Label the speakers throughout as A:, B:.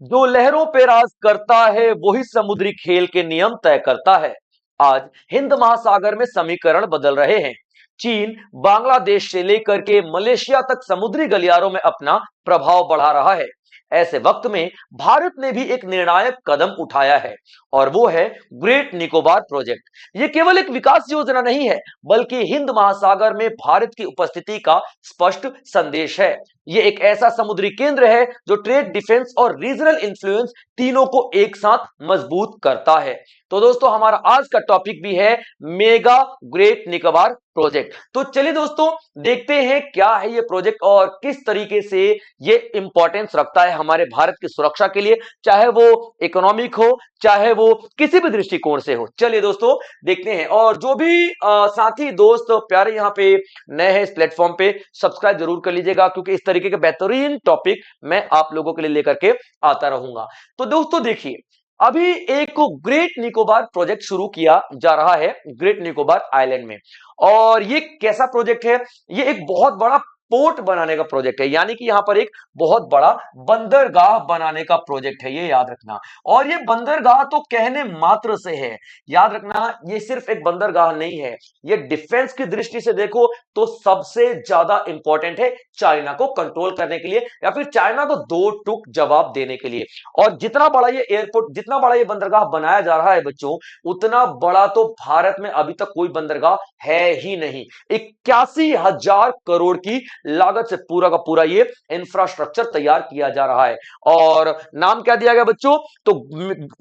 A: जो लहरों पे राज करता है वही समुद्री खेल के नियम तय करता है। आज हिंद महासागर में समीकरण बदल रहे हैं। चीन बांग्लादेश से लेकर के मलेशिया तक समुद्री गलियारों में अपना प्रभाव बढ़ा रहा है। ऐसे वक्त में भारत ने भी एक निर्णायक कदम उठाया है और वो है ग्रेट निकोबार प्रोजेक्ट। ये केवल एक विकास योजना नहीं है, बल्कि हिंद महासागर में भारत की उपस्थिति का स्पष्ट संदेश है। ये एक ऐसा समुद्री केंद्र है जो ट्रेड, डिफेंस और रीजनल इंफ्लुएंस तीनों को एक साथ मजबूत करता है। तो दोस्तों, हमारा आज का टॉपिक भी है मेगा ग्रेट निकोबार प्रोजेक्ट। तो चलिए दोस्तों, देखते हैं क्या है ये प्रोजेक्ट और किस तरीके से ये इंपॉर्टेंस रखता है हमारे भारत की सुरक्षा के लिए, चाहे वो इकोनॉमिक हो, चाहे वो किसी भी दृष्टिकोण से हो। चलिए दोस्तों, देखते हैं। और जो भी साथी दोस्त प्यारे यहाँ पे नए हैं इस प्लेटफॉर्म पे, सब्सक्राइब जरूर कर लीजिएगा, क्योंकि इस तरीके के बेहतरीन टॉपिक मैं आप लोगों के लिए लेकर के आता रहूंगा। तो दोस्तों देखिए, अभी एक ग्रेट निकोबार प्रोजेक्ट शुरू किया जा रहा है ग्रेट निकोबार आइलैंड में। और ये कैसा प्रोजेक्ट है? ये एक बहुत बड़ा पोर्ट बनाने का प्रोजेक्ट है, यानी कि यहां पर एक बहुत बड़ा बंदरगाह बनाने का प्रोजेक्ट है, ये याद रखना। और ये बंदरगाह तो कहने मात्र से है, याद रखना, ये सिर्फ एक बंदरगाह नहीं है। ये डिफेंस की दृष्टि से देखो तो सबसे ज्यादा इंपॉर्टेंट है चाइना को कंट्रोल करने के लिए, या फिर चाइना को दो टूक जवाब देने के लिए। और जितना बड़ा ये एयरपोर्ट, जितना बड़ा ये बंदरगाह बनाया जा रहा है बच्चों, उतना बड़ा तो भारत में अभी तक कोई बंदरगाह है ही नहीं। 81,000 करोड़ की लागत से पूरा का पूरा ये इंफ्रास्ट्रक्चर तैयार किया जा रहा है। और नाम क्या दिया गया बच्चों? तो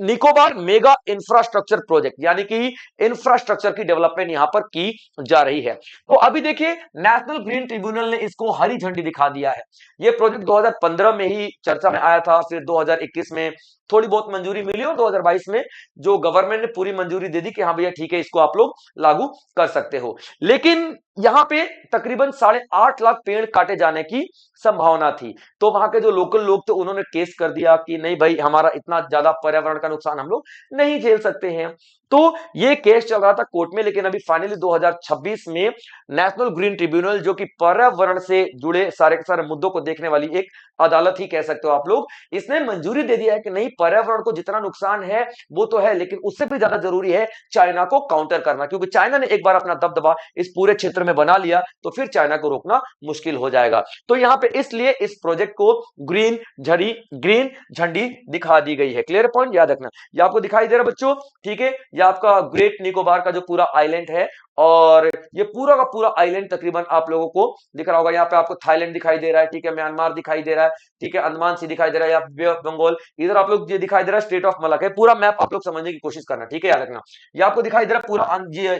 A: निकोबार मेगा इंफ्रास्ट्रक्चर प्रोजेक्ट, यानी कि इंफ्रास्ट्रक्चर की डेवलपमेंट यहां पर की जा रही है। तो अभी देखिए, नेशनल ग्रीन ट्रिब्यूनल ने इसको हरी झंडी दिखा दिया है। यह प्रोजेक्ट 2015 में ही चर्चा में आया था, फिर 2021 में थोड़ी बहुत मंजूरी मिली और 2022 में जो गवर्नमेंट ने पूरी मंजूरी दे दी कि हाँ भैया ठीक है, इसको आप लोग लागू कर सकते हो। लेकिन यहां पे तकरीबन 8.5 लाख पेड़ काटे जाने की संभावना थी। तो वहां के जो लोकल लोग थे, उन्होंने केस कर दिया कि नहीं भाई, हमारा इतना ज्यादा पर्यावरण का नुकसान हम लोग नहीं झेल सकते हैं। तो ये केस चल रहा था कोर्ट में, लेकिन अभी फाइनली 2026 में नेशनल ग्रीन ट्रिब्यूनल, जो कि पर्यावरण से जुड़े सारे के सारे मुद्दों को देखने वाली एक अदालत ही कह सकते हो आप लोग, इसने मंजूरी दे दिया है कि नहीं, पर्यावरण को जितना नुकसान है वो तो है, लेकिन उससे भी ज्यादा जरूरी है चाइना को काउंटर करना। क्योंकि चाइना ने एक बार अपना दबदबा इस पूरे क्षेत्र में बना लिया तो फिर चाइना को रोकना मुश्किल हो जाएगा। तो यहां पे इसलिए इस प्रोजेक्ट को ग्रीन झंडी दिखा दी गई है। क्लियर पॉइंट, याद रखना। ये आपको दिखाई दे रहा है बच्चों, ठीक है? ये आपका ग्रेट निकोबार का जो पूरा आइलैंड है, और ये पूरा का पूरा आइलैंड तकरीबन आप लोगों को दिख रहा होगा। यहाँ पे आपको थाईलैंड दिखाई दे रहा है, ठीक है, म्यांमार दिखाई दे रहा है, ठीक है, अंडमान सी दिखाई दे रहा है, या बे ऑफ बंगाल, इधर आप लोग ये दिखाई दे रहा है स्टेट ऑफ मलक है। पूरा मैप आप लोग समझने की कोशिश करना, ठीक है, याद रखना। ये आपको दिखाई दे रहा है पूरा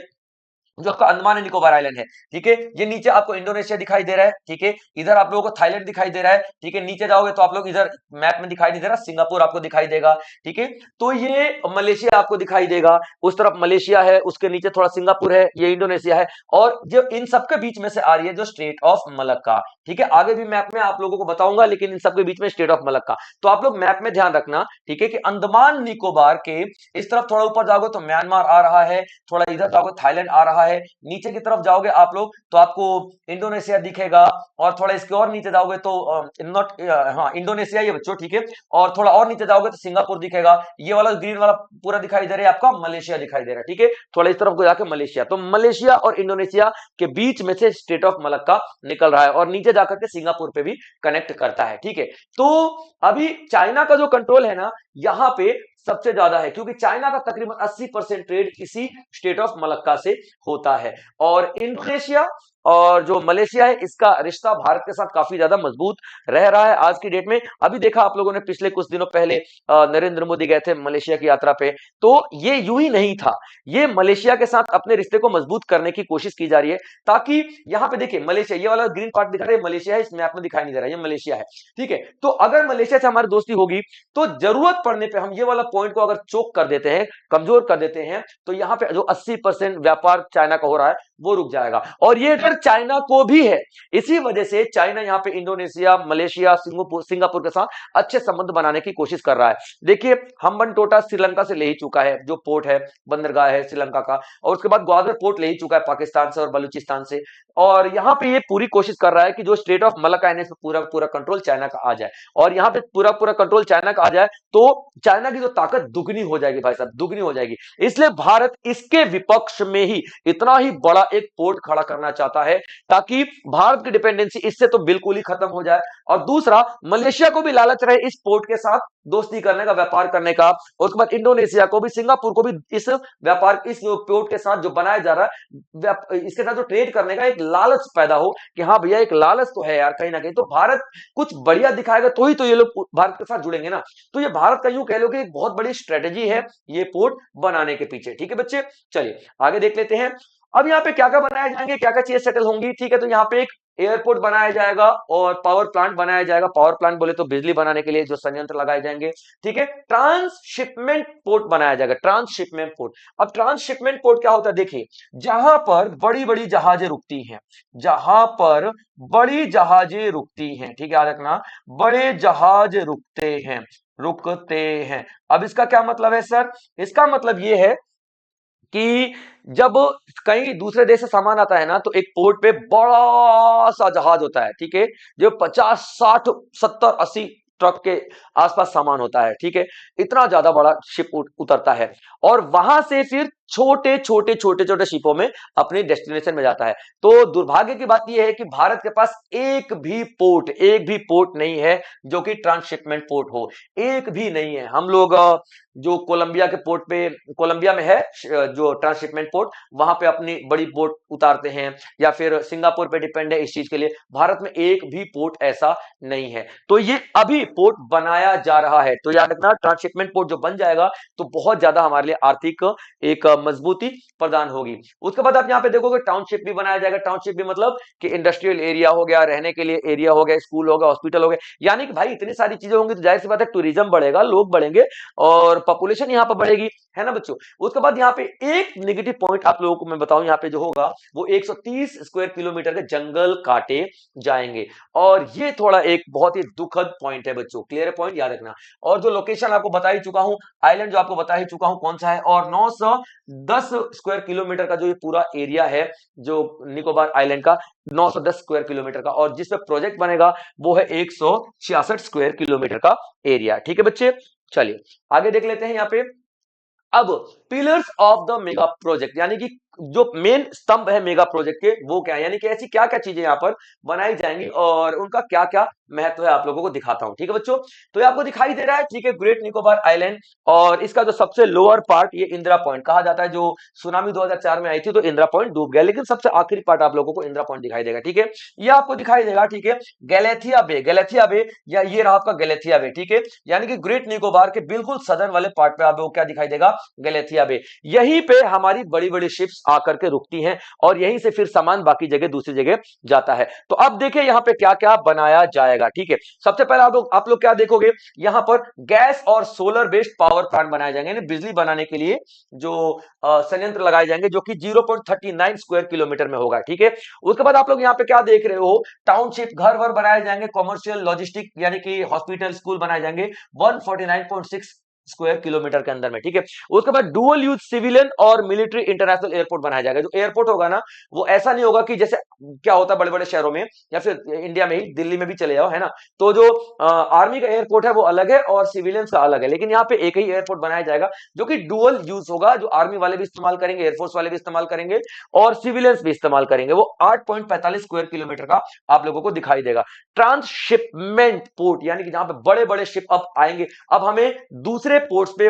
A: जो आपका अंडमान एंड निकोबार आइलैंड है, ठीक है। ये नीचे आपको इंडोनेशिया दिखाई दे रहा है, ठीक है। इधर आप लोगों को थाईलैंड दिखाई दे रहा है, ठीक है। नीचे जाओगे तो आप लोग इधर मैप में दिखाई नहीं दे रहा, सिंगापुर आपको दिखाई देगा, ठीक है। तो ये मलेशिया आपको दिखाई देगा, उस तरफ मलेशिया है, उसके नीचे थोड़ा सिंगापुर है, ये इंडोनेशिया है। और जो इन सबके बीच में से आ रही है जो स्टेट ऑफ मलक्का, ठीक है। आगे भी मैप में आप लोगों को बताऊंगा, लेकिन इन सबके बीच में स्टेट ऑफ मलक्का। तो आप लोग मैप में ध्यान रखना, ठीक है, कि अंडमान निकोबार के इस तरफ थोड़ा ऊपर जाओगे तो म्यांमार आ रहा है, थोड़ा इधर जाओगे थाईलैंड आ रहा है, नीचे की तरफ जाओगे आप लोग तो आपको इंडोनेशिया दिखेगा, और थोड़ा इसके और नीचे जाओगे तो नॉट हाँ इंडोनेशिया ये बच्चों, ठीक है। और थोड़ा और नीचे जाओगे तो सिंगापुर दिखेगा। ये वाला ग्रीन वाला पूरा दिखाई दे रहा है आपका मलेशिया दिखाई दे रहा है, ठीक है। थोड़ा इस तरफ को जाके मलेशिया, तो मलेशिया और इंडोनेशिया के बीच में से स्टेट ऑफ मलक्का निकल रहा है, और नीचे जाकर के सिंगापुर पे भी कनेक्ट करता है, ठीक है। तो अभी चाइना का जो कंट्रोल है ना, यहां पे सबसे ज्यादा है, क्योंकि चाइना का तकरीबन 80% ट्रेड इसी स्टेट ऑफ मलक्का से होता है। और इंडोनेशिया और जो मलेशिया है, इसका रिश्ता भारत के साथ काफी ज्यादा मजबूत रह रहा है आज की डेट में। अभी देखा आप लोगों ने, पिछले कुछ दिनों पहले नरेंद्र मोदी गए थे मलेशिया की यात्रा पे, तो ये यूं ही नहीं था, ये मलेशिया के साथ अपने रिश्ते को मजबूत करने की कोशिश की जा रही है, ताकि यहां पे देखिए मलेशिया, ये वाला ग्रीन पार्ट दिखा रहा है मलेशिया है, इस मैप में दिखाई नहीं दे रहा है, ये मलेशिया है, ठीक है। तो अगर मलेशिया से हमारी दोस्ती होगी तो जरूरत पड़ने पे हम ये वाला पॉइंट को अगर चोक कर देते हैं, कमजोर कर देते हैं, तो यहां पे जो 80% व्यापार चाइना का हो रहा है वो रुक जाएगा। और ये अगर चाइना को भी है। इसी वजह से चाइना यहाँ पे इंडोनेशिया, मलेशिया, सिंगापुर के साथ अच्छे संबंध बनाने की कोशिश कर रहा है। देखिए हम्बनटोटा श्रीलंका से ले ही चुका है, जो पोर्ट है, बंदरगाह है श्रीलंका का, और उसके बाद ग्वादर पोर्ट ले ही चुका है पाकिस्तान से और बलूचिस्तान से। और यहाँ पे ये पूरी कोशिश कर रहा है कि जो स्टेट ऑफ मलक्का है इस पे पूरा पूरा कंट्रोल चाइना का आ जाए, और यहाँ पे पूरा पूरा कंट्रोल चाइना का आ जाए तो चाइना की जो ताकत दुगनी हो जाएगी भाई साहब, दुगनी हो जाएगी। इसलिए भारत इसके विपक्ष में ही इतना ही बड़ा एक पोर्ट खड़ा करना चाहता है ताकि भारत की डिपेंडेंसी इससे तो बिल्कुल ही खत्म हो जाए, और दूसरा मलेशिया को भी लालच रहे इस पोर्ट के साथ दोस्ती करने का, व्यापार करने का, और उसके बाद इंडोनेशिया को भी, सिंगापुर को भी इस व्यापार, इस पोर्ट के साथ जो बनाया जा रहा है इसके साथ जो ट्रेड करने का एक लालच पैदा हो कि हाँ भैया एक लालच तो है यार, कहीं ना कहीं तो भारत कुछ बढ़िया दिखाएगा तो ही तो ये लोग भारत के साथ जुड़ेंगे ना। तो ये भारत का यूं कह लो कि एक बहुत बड़ी स्ट्रेटेजी है ये पोर्ट बनाने के पीछे। ठीक है बच्चे, चलिए आगे देख लेते हैं। अब यहाँ पे क्या क्या बनाए जाएंगे, क्या क्या चीजें सेटल होंगी। ठीक है, तो यहाँ पे एक एयरपोर्ट बनाया जाएगा और पावर प्लांट बनाया जाएगा। पावर प्लांट बोले तो बिजली बनाने के लिए जो संयंत्र लगाए जाएंगे। ठीक है, ट्रांसशिपमेंट पोर्ट बनाया जाएगा, ट्रांसशिपमेंट पोर्ट। अब ट्रांसशिपमेंट पोर्ट क्या होता है, देखिए जहां पर बड़ी बड़ी जहाजें रुकती हैं, जहां पर बड़ी जहाजें रुकती हैं, ठीक है याद रखना, बड़े जहाज रुकते हैं, रुकते हैं। अब इसका क्या मतलब है सर, इसका मतलब यह है कि जब कहीं दूसरे देश से सामान आता है ना तो एक पोर्ट पे बड़ा सा जहाज होता है, ठीक है, जो 50 60 70 80 ट्रक के आसपास सामान होता है। ठीक है, इतना ज्यादा बड़ा शिप उतरता है और वहां से फिर छोटे छोटे छोटे छोटे शिपों में अपनी डेस्टिनेशन में जाता है। तो दुर्भाग्य की बात यह है कि भारत के पास एक भी पोर्ट नहीं है जो कि ट्रांसशिपमेंट पोर्ट हो, एक भी नहीं है। हम लोग जो कोलंबिया के पोर्ट पे, कोलंबिया में है जो ट्रांसशिपमेंट पोर्ट, वहां पे अपनी बड़ी बोट उतारते हैं, या फिर सिंगापुर पे डिपेंड है इस चीज के लिए। भारत में एक भी पोर्ट ऐसा नहीं है, तो ये अभी पोर्ट बनाया जा रहा है। तो याद रखना ट्रांसशिपमेंट पोर्ट जो बन जाएगा तो बहुत ज्यादा हमारे लिए आर्थिक एक मजबूती प्रदान होगी। उसके बाद आप यहाँ पे देखोगे टाउनशिप भी बनाया जाएगा। टाउनशिप भी मतलब कि इंडस्ट्रियल एरिया हो गया, रहने के लिए एरिया हो गया, स्कूल हो गया, हॉस्पिटल हो गया, यानी कि भाई इतनी सारी चीजें होंगी तो जाहिर सी बात है टूरिज्म बढ़ेगा, लोग बढ़ेंगे और पॉपुलेशन यहाँ पर बढ़ेगी, है ना बच्चों। उसके बाद यहाँ पे एक नेगेटिव पॉइंट आप लोगों को मैं बताऊं, यहाँ पे जो होगा वो 130 स्क्वायर किलोमीटर के जंगल काटे जाएंगे, और ये थोड़ा एक बहुत ही दुखद पॉइंट है बच्चों, क्लियर पॉइंट याद रखना। और जो लोकेशन आपको बता ही चुका हूं, आइलैंड जो आपको बता ही चुका हूं कौन सा है, और 910 स्क्वायर किलोमीटर का जो ये पूरा एरिया है जो निकोबार आइलैंड का, 910 स्क्वायर किलोमीटर का, और जिसपे प्रोजेक्ट बनेगा वो है 166 स्क्वायर किलोमीटर का एरिया। ठीक है बच्चे, चलिए आगे देख लेते हैं यहाँ पे। अब pillars of the mega project, यानी कि जो मेन स्तंभ है मेगा प्रोजेक्ट के वो क्या है, यानी कि ऐसी क्या क्या चीजें यहां पर बनाई जाएंगी और उनका क्या क्या महत्व है आप लोगों को दिखाता हूं। ठीक है बच्चों, तो ये आपको दिखाई दे रहा है, ठीक है, ग्रेट निकोबार आइलैंड, और इसका जो सबसे लोअर पार्ट ये इंदिरा पॉइंट कहा जाता है। जो सुनामी 2004 में आई थी तो इंदिरा पॉइंट डूब गया, लेकिन सबसे आखिरी पार्ट आप लोगों को इंदिरा पॉइंट दिखाई देगा। ठीक है, ये आपको दिखाई देगा, ठीक है, गैलेथिया बे, गैलेथिया बे, या ये रहा आपका गैलेथिया बे। ठीक है, यानी कि ग्रेट निकोबार के बिल्कुल सदर्न वाले पार्ट पे आपको क्या दिखाई देगा, गैलेथिया बे। यहीं पे हमारी बड़ी बड़ी शिप्स आकर के रुकती हैं और यहीं से फिर सामान बाकी जगह दूसरी जगह जाता है। तो अब देखिए यहां पे क्या क्या बनाया जाएगा। ठीक है, सबसे पहले आप लोग क्या देखोगे, यहां पर गैस और सोलर बेस्ड पावर प्लांट बनाए जाएंगे, यानी बिजली बनाने के लिए जो संयंत्र लगाए जाएंगे, जो कि 0.39 स्क्वायर किलोमीटर में होगा। ठीक है, उसके बाद आप लोग यहां पे क्या देख रहे हो, टाउनशिप, घर वर बनाए जाएंगे, कॉमर्शियल, लॉजिस्टिक, यानी कि हॉस्पिटल, स्कूल बनाए जाएंगे 149.6 स्क्वायर किलोमीटर के अंदर में। ठीक है, उसके बाद डुअल यूज सिविलियन और मिलिट्री इंटरनेशनल एयरपोर्ट बनाया जाएगा। जो एयरपोर्ट होगा ना वो ऐसा नहीं होगा कि जैसे क्या होता है बड़े बड़े शहरों में या फिर इंडिया में ही, दिल्ली में भी चले जाओ, है ना, तो जो आर्मी का एयरपोर्ट है वो अलग है और सिविलियंस का अलग है, लेकिन यहाँ पे एक ही एयरपोर्ट बनाया जाएगा जो कि डुअल यूज होगा, जो आर्मी वाले भी इस्तेमाल करेंगे, एयरफोर्स वाले भी इस्तेमाल करेंगे और सिविलियंस भी इस्तेमाल करेंगे। वो 8.45 स्क्वायर किलोमीटर का आप लोगों को दिखाई देगा। ट्रांसशिपमेंट पोर्ट, यानी कि जहां पे बड़े बड़े शिप अब आएंगे, अब हमें दूसरे पोर्ट्स पे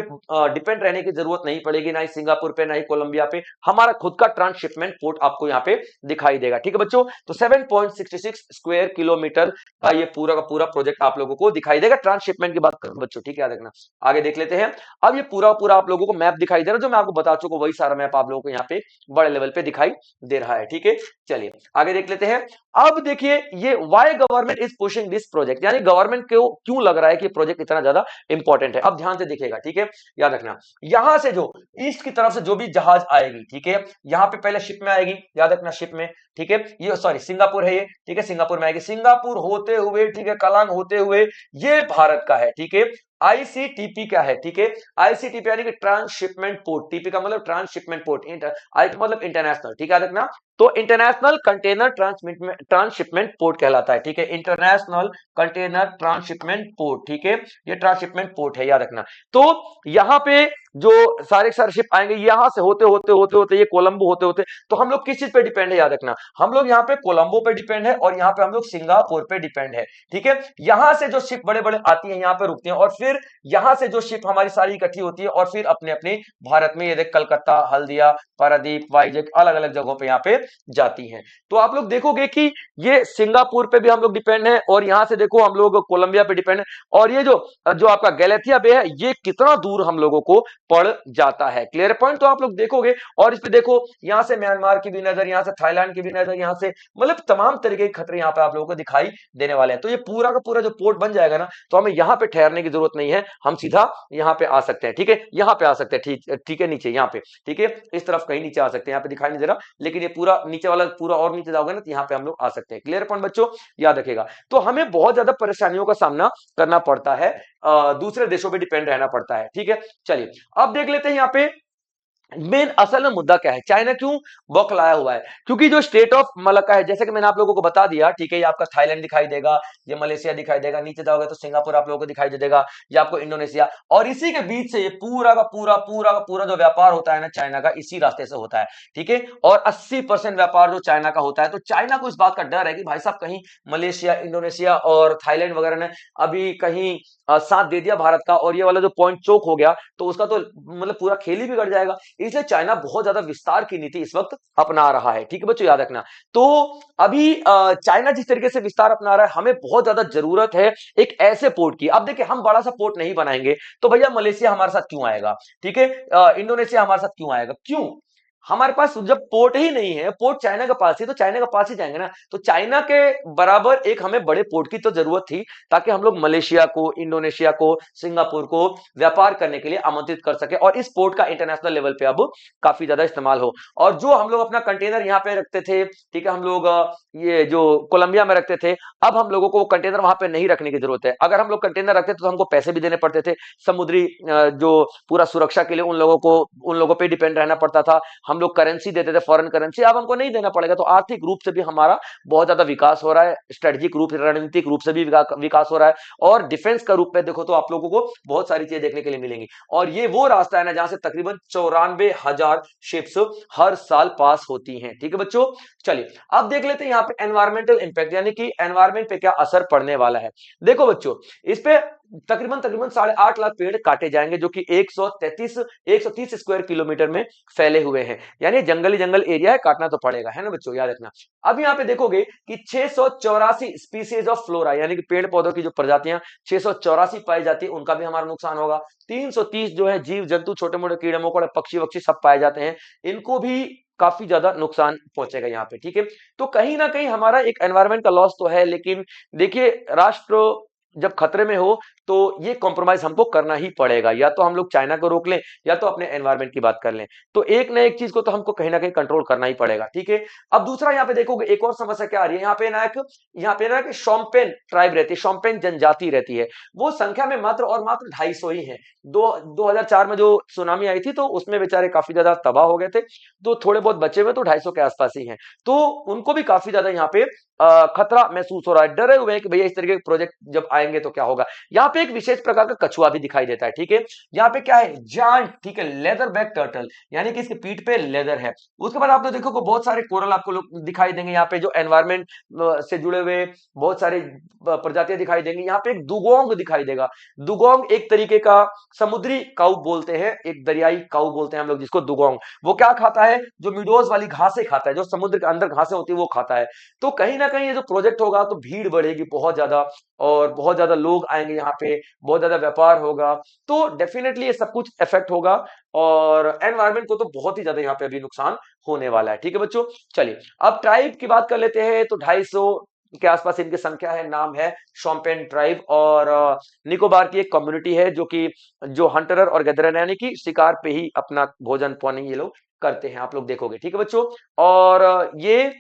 A: डिपेंड रहने की जरूरत नहीं पड़ेगी, ना ही सिंगापुर पे, ना ही कोलंबिया पे, हमारा खुद का ट्रांसशिपमेंट पोर्ट आपको यहाँ पे दिखाई देगा। ठीक है बच्चों, तो 7.66 स्क्वायर किलोमीटर का ये पूरा का पूरा प्रोजेक्ट आप लोगों को दिखाई देगा। ट्रांसशिपमेंट की बात करूं बच्चों, ठीक है, याद रखना। आगे देख लेते हैं। अब ये पूरा पूरा आप लोगों को मैप दिखाई दे रहा है, जो मैं आपको बता चुका हूं वही सारा मैप आप लोगों को यहाँ पे बड़े लेवल पे दिखाई दे रहा है। ठीक है, चलिए आगे देख लेते हैं। अब देखिए ये why government is pushing this project, यानी गवर्नमेंट को क्यों लग रहा है कि प्रोजेक्ट इतना ज्यादा इंपॉर्टेंट है। अब ध्यान से दिखेगा, ठीक है, याद रखना। यहां से जो ईस्ट की तरफ से जो भी जहाज आएगी, ठीक है, यहाँ पे पहले शिप में आएगी, याद रखना शिप में, ठीक है, ये सॉरी सिंगापुर है ये, ठीक है, सिंगापुर में आएगी, सिंगापुर होते हुए, ठीक है, कलांग होते हुए ये भारत का है, ठीक है। आईसीटीपी क्या है, ठीक है, आईसीटीपी यानी कि ट्रांसशिपमेंट पोर्ट, टीपी का मतलब ट्रांसशिपमेंट पोर्ट, आई मतलब इंटरनेशनल, ठीक है, याद रखना। तो इंटरनेशनल कंटेनर ट्रांसशिपमेंट पोर्ट कहलाता है, ठीक है, इंटरनेशनल कंटेनर ट्रांसशिपमेंट पोर्ट, ठीक है, ये ट्रांसशिपमेंट पोर्ट है, याद रखना। तो यहां पे जो सारे शिप आएंगे यहां से होते होते होते होते ये कोलंबो होते होते, तो हम लोग किस चीज पे डिपेंड है, याद रखना, हम लोग यहाँ पे कोलंबो पे डिपेंड है और यहाँ पे हम लोग सिंगापुर पे डिपेंड है, ठीक है। यहां से जो शिप बड़े बड़े आती है यहाँ पे रुकती है और फिर यहां से जो शिप हमारी सारी इकट्ठी होती है और फिर अपने अपने भारत में, ये देख कलकत्ता, हल्दिया, पारादीप, वाइजैक, अलग अलग जगहों पे यहाँ पे जाती हैं। तो आप लोग देखोगे कि ये सिंगापुर पे भी हम लोग डिपेंड है और यहां से देखो हम लोग कोलंबिया पे डिपेंड है, और ये जो जो आपका गैलेथिया बे है ये कितना दूर हम लोगों को पड़ जाता है, क्लियर पॉइंट। तो आप लोग देखोगे और इस पे देखो यहां से म्यांमार की भी नजर, यहां से थाईलैंड की भी नजर, यहां से मतलब तमाम तरीके के खतरे यहां पे आप लोगों को दिखाई देने वाले हैं। तो ये पूरा का पूरा जो पोर्ट बन जाएगा ना, तो हमें यहां पे ठहरने की जरूरत नहीं है, हम सीधा यहां पे आ सकते हैं, ठीक है, यहां पे आ सकते हैं, ठीक ठीक है, नीचे यहां पे, ठीक है, इस तरफ कहीं नीचे आ सकते हैं, यहां पे दिखाई नहीं दे रहा, लेकिन ये पूरा नीचे वाला पूरा और नीचे जाओगे ना तो यहाँ पे हम लोग आ सकते हैं, क्लियर पॉइंट बच्चों, याद रखेगा। तो हमें बहुत ज्यादा परेशानियों का सामना करना पड़ता है, दूसरे देशों पे डिपेंड रहना पड़ता है, ठीक है। चलिए अब देख लेते हैं यहाँ पे मेन असल में मुद्दा क्या है, चाइना क्यों बौखलाया हुआ है, क्योंकि जो स्टेट ऑफ मलक्का है, जैसे कि मैंने आप लोगों को बता दिया, ठीक है, ये आपका थाईलैंड दिखाई देगा, ये मलेशिया दिखाई देगा, नीचे जाओगे तो सिंगापुर आप लोगों को दिखाई दे देगा, ये आपको इंडोनेशिया, और इसी के बीच से ये पूरा का पूरा जो व्यापार होता है ना चाइना का, इसी रास्ते से होता है, ठीक है, और 80% व्यापार जो चाइना का होता है। तो चाइना को इस बात का डर है कि भाई साहब कहीं मलेशिया, इंडोनेशिया और थाईलैंड वगैरह ने अभी कहीं साथ दे दिया भारत का और ये वाला जो पॉइंट चोक हो गया तो उसका तो मतलब पूरा खेल ही बिगड़ जाएगा, इसलिए चाइना बहुत ज्यादा विस्तार की नीति इस वक्त अपना रहा है, ठीक है बच्चों, याद रखना। तो अभी चाइना जिस तरीके से विस्तार अपना रहा है, हमें बहुत ज्यादा जरूरत है एक ऐसे पोर्ट की। अब देखिए हम बड़ा सा पोर्ट नहीं बनाएंगे तो भैया मलेशिया हमारे साथ क्यों आएगा, ठीक है, इंडोनेशिया हमारे साथ क्यों आएगा, क्यों, हमारे पास जब पोर्ट ही नहीं है, पोर्ट चाइना के पास ही, तो चाइना के पास ही जाएंगे ना। तो चाइना के बराबर एक हमें बड़े पोर्ट की तो जरूरत थी ताकि हम लोग मलेशिया को, इंडोनेशिया को, सिंगापुर को व्यापार करने के लिए आमंत्रित कर सके और इस पोर्ट का इंटरनेशनल लेवल पे अब काफी ज्यादा इस्तेमाल हो। और जो हम लोग अपना कंटेनर यहाँ पे रखते थे, ठीक है, हम लोग ये जो कोलंबिया में रखते थे, अब हम लोगों को कंटेनर वहां पे नहीं रखने की जरूरत है। अगर हम लोग कंटेनर रखते तो हमको पैसे भी देने पड़ते थे, समुद्री जो पूरा सुरक्षा के लिए उन लोगों पे डिपेंड रहना पड़ता था, हम लोग करेंसी देते थे, फॉरेन करेंसी, अब हमको नहीं देना पड़ेगा। तो आर्थिक रूप से भी हमारा बहुत ज्यादा विकास हो रहा है, स्ट्रेटेजिक रूप, रणनीतिक रूप से भी विकास हो रहा है, और डिफेंस का रूप में देखो तो आप लोगों को बहुत सारी चीजें देखने के लिए मिलेंगी। और ये वो रास्ता है ना जहां से तकरीबन 94,000 शिप्स हर साल पास होती हैं, ठीक है बच्चों। चलिए अब देख लेते हैं यहाँ पे एनवायरमेंटल इंपैक्ट, यानी कि एनवायरमेंट पे क्या असर पड़ने वाला है। देखो बच्चों, इस पे तकरीबन तकरीबन 8.5 लाख पेड़ काटे जाएंगे जो कि 130 स्क्वायर किलोमीटर में फैले हुए हैं, यानी जंगली जंगल एरिया है, काटना तो पड़ेगा, है ना बच्चों, याद रखना। अब यहाँ पे देखोगे कि 684 स्पीसीज ऑफ फ्लोरा, यानी कि पेड़ पौधों की जो प्रजातियां 684 पाई जाती है, उनका भी हमारा नुकसान होगा। 330 जो है जीव जंतु, छोटे मोटे कीड़े मकोड़े, पक्षी वक्षी सब पाए जाते हैं, इनको भी काफी ज्यादा नुकसान पहुंचेगा यहाँ पे, ठीक है। तो कहीं ना कहीं हमारा एक एनवायरमेंट का लॉस तो है, लेकिन देखिए राष्ट्र जब खतरे में हो तो ये कॉम्प्रोमाइज हमको करना ही पड़ेगा, या तो हम लोग चाइना को रोक लें या तो अपने एनवायरमेंट की बात कर लें, तो एक ना एक चीज को तो हमको कहीं ना कहीं कंट्रोल करना ही पड़ेगा, ठीक है। अब दूसरा यहाँ पे देखोगे एक और समस्या क्या आ रही है, यहाँ पे ना कि शोम्पेन ट्राइब रहती है, शोम्पेन जनजाति रहती है, वो संख्या में मात्र और मात्र 250 ही है। 2004 में जो सुनामी आई थी तो उसमें बेचारे काफी ज्यादा तबाह हो गए थे, तो थोड़े बहुत बचे हुए तो 250 के आसपास ही हैं, तो उनको भी काफी ज्यादा यहाँ पे खतरा महसूस हो रहा है, डरे हुए हैं कि भैया इस तरीके के प्रोजेक्ट जब आएंगे तो क्या होगा। यहाँ पे एक विशेष प्रकार का कछुआ भी दिखाई देता है, ठीक है, यहाँ पे क्या है, जायंट, ठीक है, लेदर बैक टर्टल, यानी कि इसके पीठ पे लेदर है। उसके बाद आप तो देखो बहुत सारे कोरल आपको लोग दिखाई देंगे, यहाँ पे जो एनवायरमेंट से जुड़े हुए बहुत सारे प्रजातियां दिखाई देंगी। यहाँ पे एक दुगोंग दिखाई देगा, दुगोंग एक तरीके का समुद्री काऊ बोलते हैं, एक दरियाई काऊ बोलते हैं हम लोग जिसको दुगोंग। वो क्या खाता है, जो मिडोज वाली घासें खाता है, जो समुद्र के अंदर घासें होती है वो खाता है। तो कहीं ना कहीं ये जो प्रोजेक्ट होगा तो भीड़ बढ़ेगी बहुत ज्यादा, और बहुत ज्यादा लोग आएंगे यहाँ पे, बहुत ज्यादा व्यापार होगा, तो डेफिनेटली ये सब कुछ इफेक्ट होगा और एनवायरमेंट को तो बहुत ही ज्यादा यहाँ पे अभी नुकसान होने वाला है, ठीक है बच्चों। चलिए अब ट्राइब की बात कर लेते हैं। तो 250 के आसपास इनकी संख्या है। नाम है शोम्पेन ट्राइब, और निकोबार की एक कम्युनिटी है जो हंटरर और गैदरर यानी कि शिकार पे ही अपना भोजन पानी ये लोग करते हैं, आप लोग देखोगे। ठीक है बच्चों, और ये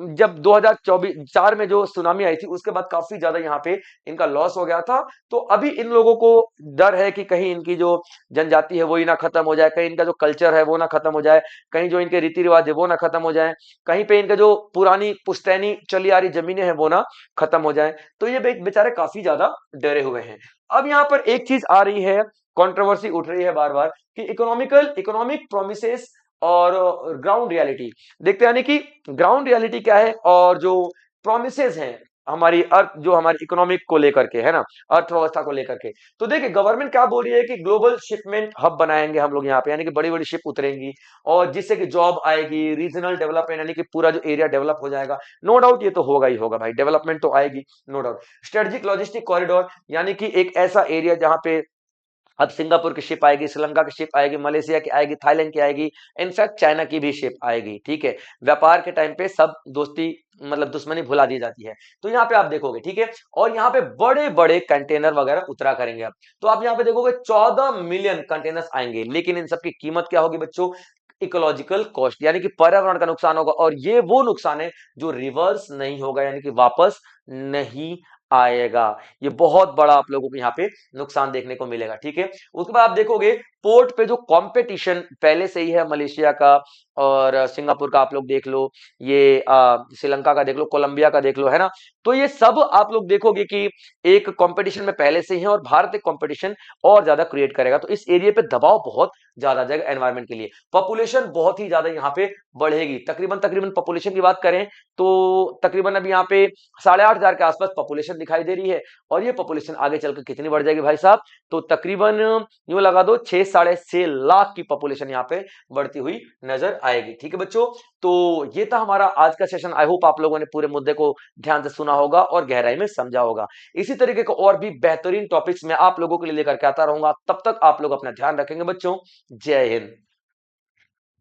A: जब 2024 में जो सुनामी आई थी उसके बाद काफी ज्यादा यहाँ पे इनका लॉस हो गया था। तो अभी इन लोगों को डर है कि कहीं इनकी जो जनजाति है वो ही ना खत्म हो जाए, कहीं इनका जो कल्चर है वो ना खत्म हो जाए, कहीं जो इनके रीति रिवाज है वो ना खत्म हो जाए, कहीं पे इनका जो पुरानी पुश्तैनी चली आ रही जमीनें हैं वो ना खत्म हो जाए। तो ये बेचारे काफी ज्यादा डरे हुए हैं। अब यहाँ पर एक चीज आ रही है, कंट्रोवर्सी उठ रही है बार बार कि इकोनॉमिक प्रोमिसेस और ग्राउंड रियलिटी। देखते हैं यानी कि ग्राउंड रियलिटी क्या है और जो प्रोमिसेस हैं हमारी अर्थ, जो हमारी इकोनॉमिक को लेकर के है ना, अर्थव्यवस्था को लेकर के। तो देखिए गवर्नमेंट क्या बोल रही है कि ग्लोबल शिपमेंट हब बनाएंगे हम लोग यहाँ पे, यानी कि बड़ी बड़ी शिप उतरेंगी और जिससे कि जॉब आएगी, रीजनल डेवलपमेंट यानी कि पूरा जो एरिया डेवलप हो जाएगा। नो डाउट ये तो होगा ही होगा भाई, डेवलपमेंट तो आएगी no doubt. Strategic logistic corridor यानी कि एक ऐसा एरिया जहां पे अब सिंगापुर की शिप आएगी, श्रीलंका की शिप आएगी, मलेशिया की आएगी, थाईलैंड की आएगी, इनफैक्ट चाइना की भी शिप आएगी। ठीक है, व्यापार के टाइम पे सब दोस्ती मतलब दुश्मनी भुला दी जाती है। तो यहाँ पे आप देखोगे, ठीक है, और यहाँ पे बड़े बड़े कंटेनर वगैरह उतरा करेंगे अब। तो आप यहाँ पे देखोगे 14 मिलियन कंटेनर्स आएंगे, लेकिन इन सब की कीमत क्या होगी बच्चों? इकोलॉजिकल कॉस्ट, यानी कि पर्यावरण का नुकसान होगा, और ये वो नुकसान है जो रिवर्स नहीं होगा, यानी कि वापस नहीं आएगा। ये बहुत बड़ा आप लोगों को यहाँ पे नुकसान देखने को मिलेगा। ठीक है, उसके बाद आप देखोगे पोर्ट पे जो कंपटीशन पहले से ही है मलेशिया का और सिंगापुर का, आप लोग देख लो, ये श्रीलंका का देख लो, कोलंबिया का देख लो, है ना। तो ये सब आप लोग देखोगे कि एक कंपटीशन में पहले से ही है और भारत एक कंपटीशन और ज्यादा क्रिएट करेगा। तो इस एरिया पे दबाव बहुत ज्यादा आ जाएगा एनवायरमेंट के लिए। पॉपुलेशन बहुत ही ज्यादा यहाँ पे बढ़ेगी, तकरीबन तकरीबन पॉपुलेशन की बात करें तो तकरीबन अभी यहाँ पे 8,500 के आसपास पॉपुलेशन दिखाई दे रही है, और ये पॉपुलेशन आगे चलकर कितनी बढ़ जाएगी भाई साहब? तो तकरीबन यूं लगा दो 6-6.5 लाख की पॉपुलेशन यहाँ पे बढ़ती हुई नजर आएगी। ठीक है बच्चों, तो ये था हमारा आज का सेशन। आई होप आप लोगों ने पूरे मुद्दे को ध्यान से सुना होगा और गहराई में समझा होगा। इसी तरीके के और भी बेहतरीन टॉपिक्स मैं आप लोगों के लिए लेकर के आता रहूंगा। तब तक आप लोग अपना ध्यान रखेंगे बच्चों। जय हिंद।